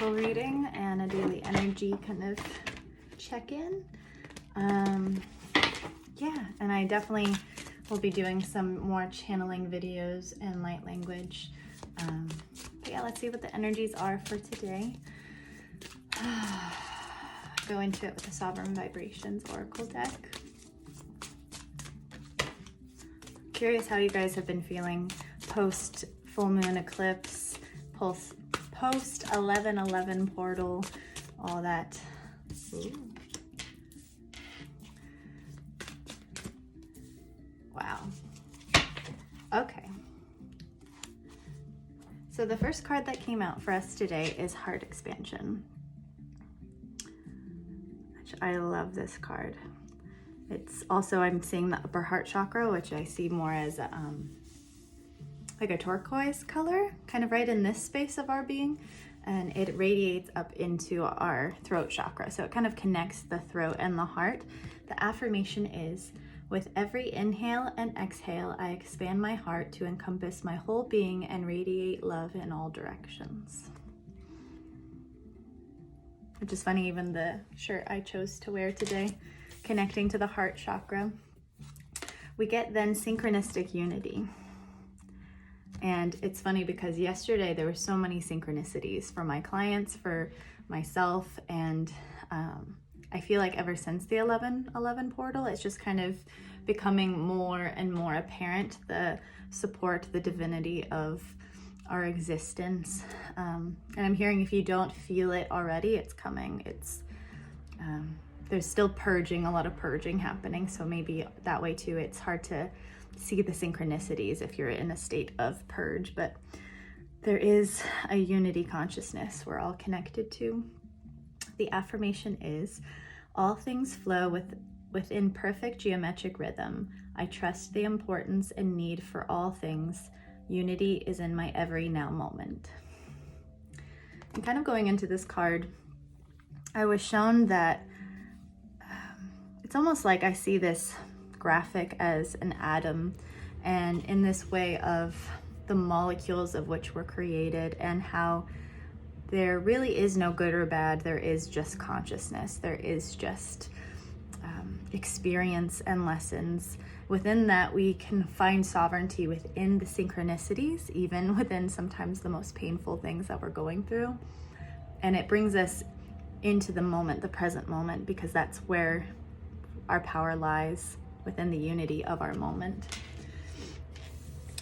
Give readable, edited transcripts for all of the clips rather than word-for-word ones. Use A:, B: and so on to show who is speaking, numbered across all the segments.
A: oracle reading and a daily energy kind of check-in. Yeah, and I definitely will be doing some more channeling videos and light language. But yeah, let's see what the energies are for today. Go into it with the Sovereign Vibrations Oracle deck. Curious how you guys have been feeling post full moon eclipse, post 11/11 portal, all that. Ooh. Wow. Okay. So the first card that came out for us today is Heart Expansion. Which I love this card. It's also, I'm seeing the upper heart chakra, which I see more as like a turquoise color, kind of right in this space of our being, and it radiates up into our throat chakra. So it kind of connects the throat and the heart. The affirmation is, with every inhale and exhale, I expand my heart to encompass my whole being and radiate love in all directions. Which is funny, even the shirt I chose to wear today, connecting to the heart chakra. We get then synchronistic unity. And it's funny because yesterday there were so many synchronicities for my clients, for myself, and I feel like ever since the 11/11 portal, it's just kind of becoming more and more apparent, the support, the divinity of our existence. And I'm hearing if you don't feel it already, it's coming. It's there's still purging, a lot of purging happening. So maybe that way too, it's hard to see the synchronicities if you're in a state of purge, but there is a unity consciousness we're all connected to. The affirmation is, all things flow within perfect geometric rhythm. I trust the importance and need for all things. Unity is in my every now moment. And kind of going into this card, I was shown that it's almost like I see this graphic as an atom, and in this way of the molecules of which we're created, and how there really is no good or bad. There is just consciousness. There is just experience and lessons. Within that, we can find sovereignty within the synchronicities, even within sometimes the most painful things that we're going through. And it brings us into the moment, the present moment, because that's where our power lies, within the unity of our moment.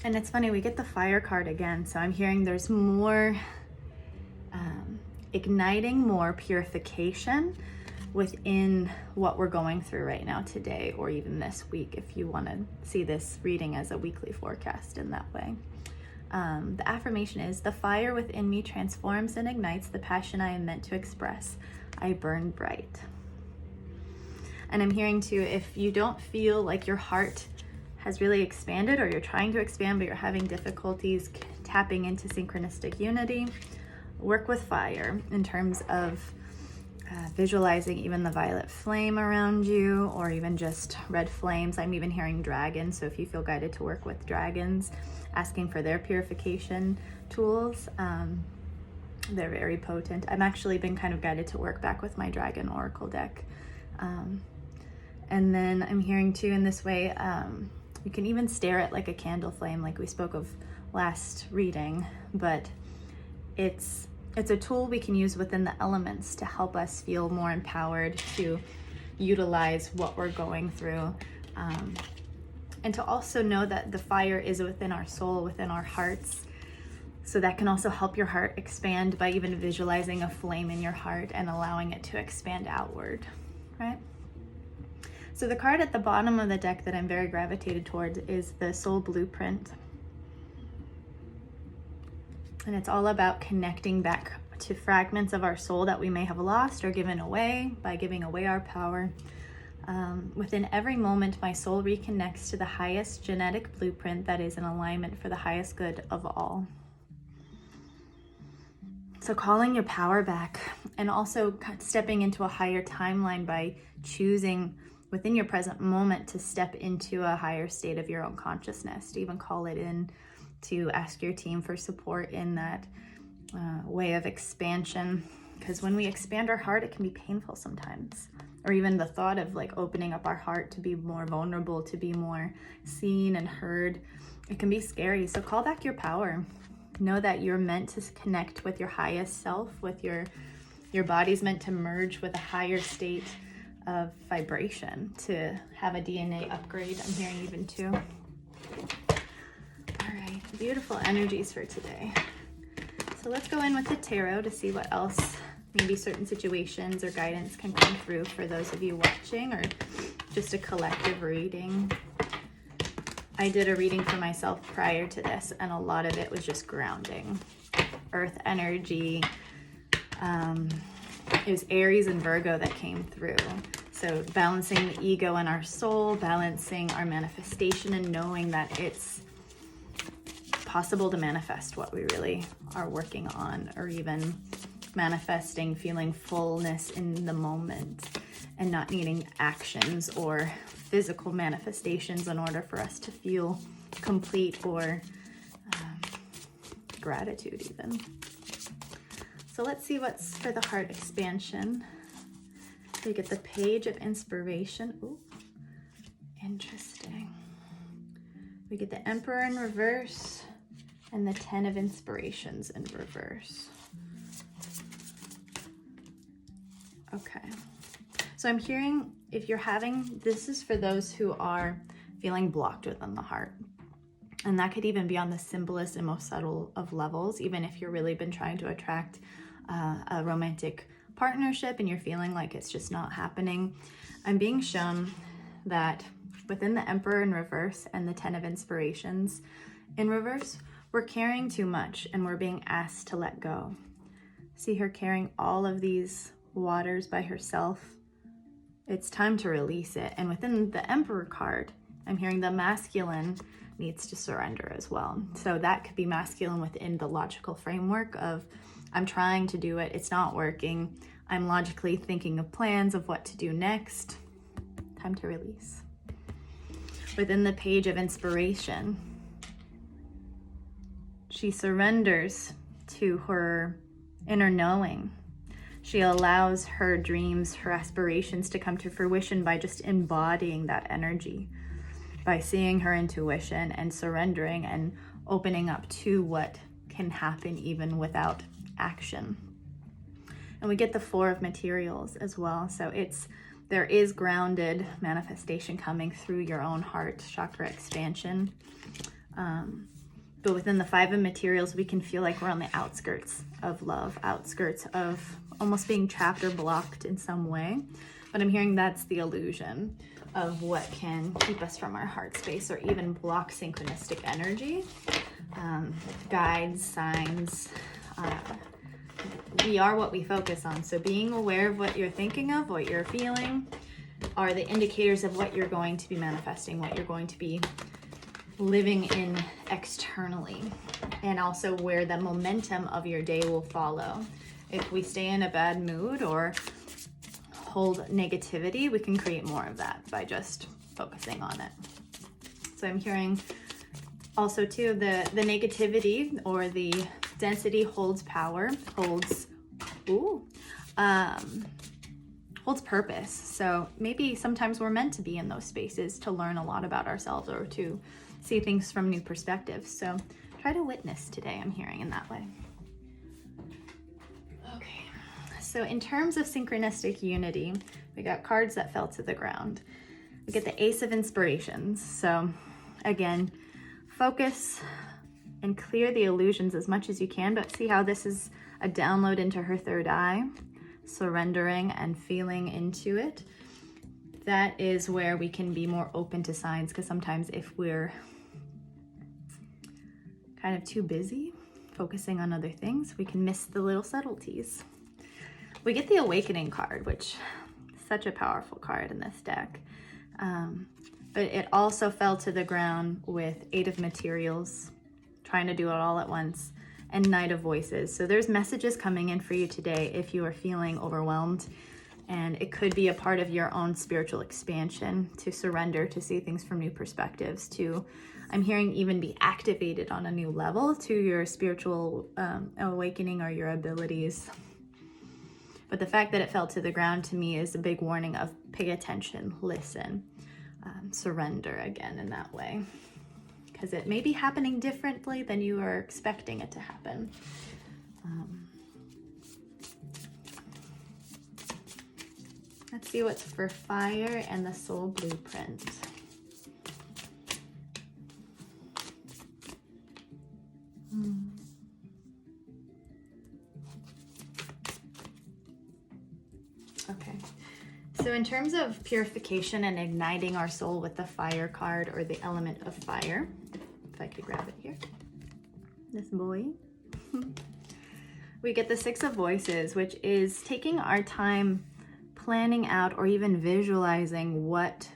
A: And it's funny, we get the fire card again. So I'm hearing there's more igniting, more purification within what we're going through right now today, or even this week, if you want to see this reading as a weekly forecast in that way. The affirmation is, the fire within me transforms and ignites the passion I am meant to express. I burn bright. And I'm hearing too, if you don't feel like your heart has really expanded, or you're trying to expand but you're having difficulties tapping into synchronistic unity, work with fire in terms of visualizing even the violet flame around you, or even just red flames. I'm even hearing dragons, so if you feel guided to work with dragons, asking for their purification tools, they're very potent. I've actually been kind of guided to work back with my dragon oracle deck. And then I'm hearing too, in this way, you can even stare at like a candle flame, like we spoke of last reading, but it's a tool we can use within the elements to help us feel more empowered to utilize what we're going through, and to also know that the fire is within our soul, within our hearts. So that can also help your heart expand by even visualizing a flame in your heart and allowing it to expand outward, right? So the card at the bottom of the deck that I'm very gravitated towards is the Soul Blueprint. And it's all about connecting back to fragments of our soul that we may have lost or given away by giving away our power. Within every moment, my soul reconnects to the highest genetic blueprint that is in alignment for the highest good of all. So calling your power back, and also stepping into a higher timeline by choosing within your present moment to step into a higher state of your own consciousness, to even call it in, to ask your team for support in that, way of expansion, because when we expand our heart, it can be painful sometimes. Or even the thought of like opening up our heart to be more vulnerable, to be more seen and heard, it can be scary. So call back your power. Know that you're meant to connect with your highest self, with your body's meant to merge with a higher state of vibration, to have a DNA upgrade, I'm hearing even too. All right, beautiful energies for today. So let's go in with the tarot to see what else, maybe certain situations or guidance can come through for those of you watching, or just a collective reading. I did a reading for myself prior to this, and a lot of it was just grounding. Earth energy. It was Aries and Virgo that came through. So balancing the ego and our soul, balancing our manifestation, and knowing that it's possible to manifest what we really are working on, or even manifesting feeling fullness in the moment and not needing actions or physical manifestations in order for us to feel complete, or gratitude even. So let's see what's for the heart expansion. We get the Page of Inspiration. Ooh, interesting. We get the Emperor in reverse and the 10 of Inspirations in reverse. Okay. So I'm hearing, if you're having, this is for those who are feeling blocked within the heart. And that could even be on the simplest and most subtle of levels, even if you've really been trying to attract a romantic partnership and you're feeling like it's just not happening. I'm being shown that within the Emperor in reverse and the 10 of Inspirations in reverse, we're carrying too much and we're being asked to let go. See her carrying all of these waters by herself. It's time to release it. And within the Emperor card, I'm hearing the masculine needs to surrender as well. So that could be masculine within the logical framework of, I'm trying to do it, it's not working. I'm logically thinking of plans of what to do next. Time to release. Within the Page of Inspiration, she surrenders to her inner knowing. She allows her dreams, her aspirations to come to fruition by just embodying that energy, by seeing her intuition and surrendering and opening up to what can happen even without action. And we get the Four of Materials as well. So there is grounded manifestation coming through your own heart chakra expansion. But within the Five of Materials, we can feel like we're on the outskirts of love, outskirts of almost being trapped or blocked in some way. But I'm hearing that's the illusion of what can keep us from our heart space, or even block synchronistic energy. Guides, signs, we are what we focus on. So being aware of what you're thinking of, what you're feeling, are the indicators of what you're going to be manifesting, what you're going to be living in externally, and also where the momentum of your day will follow. If we stay in a bad mood or hold negativity, we can create more of that by just focusing on it. So I'm hearing also too, the negativity or the density holds power, holds purpose. So maybe sometimes we're meant to be in those spaces to learn a lot about ourselves, or to see things from new perspectives. So try to witness today, I'm hearing in that way. Okay, so in terms of synchronistic unity, we got cards that fell to the ground. We get the Ace of Inspirations. So again, focus and clear the illusions as much as you can, but see how this is a download into her third eye, surrendering and feeling into it. That is where we can be more open to signs, because sometimes if we're kind of too busy focusing on other things, we can miss the little subtleties. We get the Awakening card, which is such a powerful card in this deck. But it also fell to the ground with Eight of Materials, trying to do it all at once, and Knight of Voices. So there's messages coming in for you today if you are feeling overwhelmed. And it could be a part of your own spiritual expansion, to surrender, to see things from new perspectives, to, I'm hearing, even be activated on a new level to your spiritual awakening or your abilities. But the fact that it fell to the ground to me is a big warning of pay attention, listen, surrender again in that way. Because it may be happening differently than you are expecting it to happen. Let's see what's for fire and the soul blueprint. Okay, so in terms of purification and igniting our soul with the fire card, or the element of fire, if I could grab it here, this boy, we get the Six of Voices, which is taking our time planning out or even visualizing what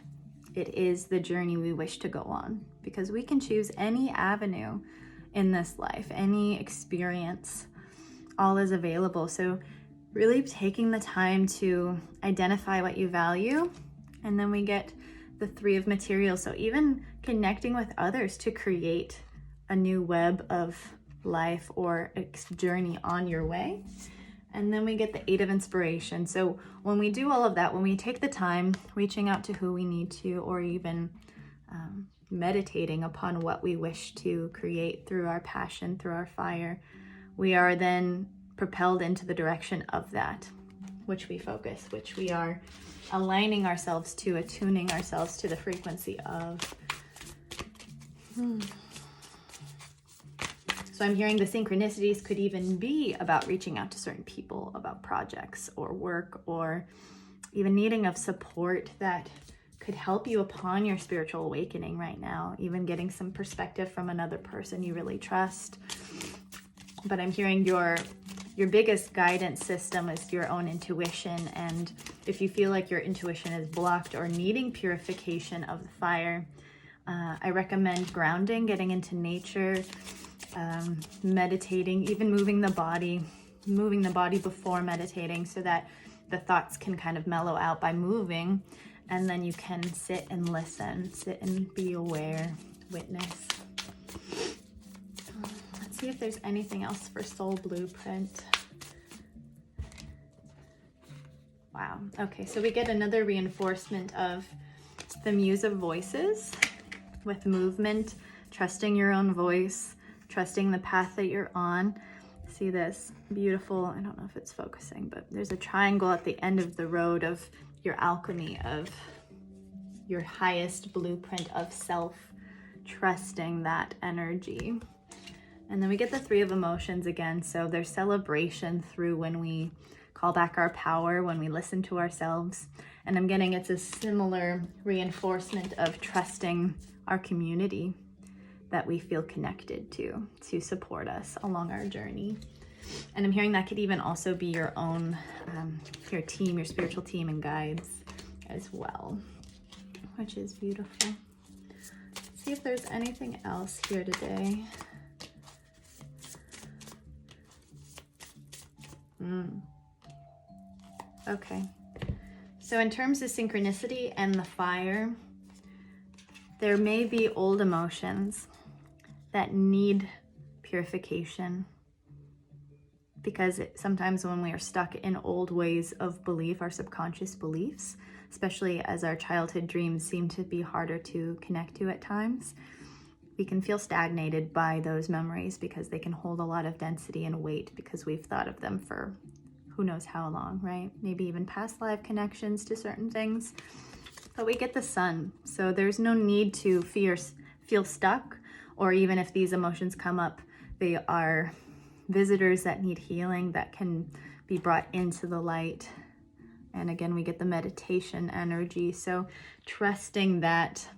A: it is, the journey we wish to go on, because we can choose any avenue in this life, any experience, all is available. So really taking the time to identify what you value. And then we get the Three of Materials, so even connecting with others to create a new web of life or journey on your way. And then we get the Eight of Inspiration. So when we do all of that, when we take the time reaching out to who we need to, or even meditating upon what we wish to create through our passion, through our fire, we are then propelled into the direction of that, which we focus, which we are aligning ourselves to, attuning ourselves to the frequency of. So I'm hearing the synchronicities could even be about reaching out to certain people about projects or work, or even needing of support that could help you upon your spiritual awakening right now, even getting some perspective from another person you really trust. But I'm hearing your biggest guidance system is your own intuition. And if you feel like your intuition is blocked or needing purification of the fire, I recommend grounding, getting into nature, meditating, even moving the body before meditating, so that the thoughts can kind of mellow out by moving, and then you can sit and listen, sit and be aware, witness. Let's see if there's anything else for soul blueprint. Wow. Okay, so we get another reinforcement of the Muse of Voices with movement, trusting your own voice, trusting the path that you're on. See this beautiful, I don't know if it's focusing, but there's a triangle at the end of the road of your alchemy, of your highest blueprint of self, trusting that energy. And then we get the Three of Emotions again. So there's celebration through when we call back our power, when we listen to ourselves. And I'm getting it's a similar reinforcement of trusting our community that we feel connected to support us along our journey. And I'm hearing that could even also be your own, your team, your spiritual team and guides as well, which is beautiful. Let's see if there's anything else here today. Okay, so in terms of synchronicity and the fire, there may be old emotions that need purification, because sometimes when we are stuck in old ways of belief, our subconscious beliefs, especially as our childhood dreams seem to be harder to connect to at times, we can feel stagnated by those memories because they can hold a lot of density and weight because we've thought of them for who knows how long, right? Maybe even past life connections to certain things. But we get the Sun, so there's no need to feel stuck, or even if these emotions come up, they are visitors that need healing, that can be brought into the light. And again, we get the meditation energy, so trusting that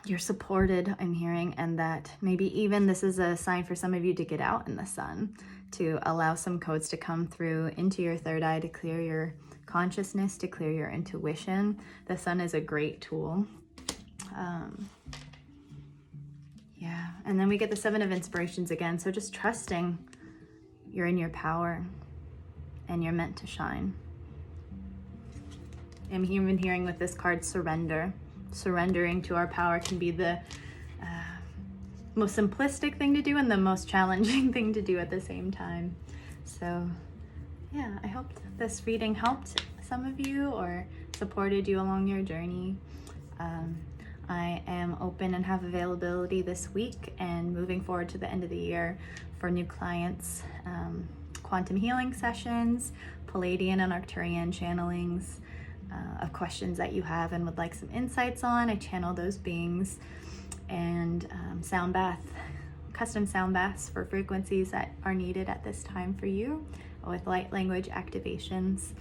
A: you're supported, I'm hearing, and that maybe even this is a sign for some of you to get out in the sun, to allow some codes to come through into your third eye, to clear your consciousness, to clear your intuition. The Sun is a great tool. Yeah, and then we get the Seven of Inspirations again. So just trusting you're in your power, and you're meant to shine. I'm even hearing with this card, surrender. Surrendering to our power can be the most simplistic thing to do and the most challenging thing to do at the same time. So yeah, I hope this reading helped some of you or supported you along your journey. I am open and have availability this week and moving forward to the end of the year for new clients, quantum healing sessions, Palladian and Arcturian channelings of questions that you have and would like some insights on. I channel those beings, and sound bath, custom sound baths for frequencies that are needed at this time for you with light language activations.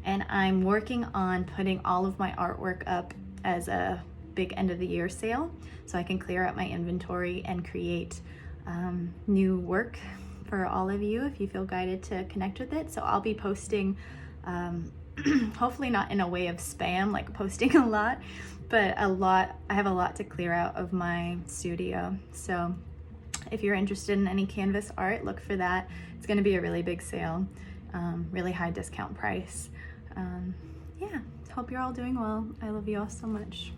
A: And I'm working on putting all of my artwork up as a big end of the year sale so I can clear out my inventory and create new work for all of you if you feel guided to connect with it. So I'll be posting, hopefully not in a way of spam, like posting a lot, but I have a lot to clear out of my studio. So if you're interested in any canvas art, look for that. It's going to be a really big sale, really high discount price. Yeah, hope you're all doing well. I love you all so much.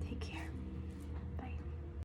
A: Take care.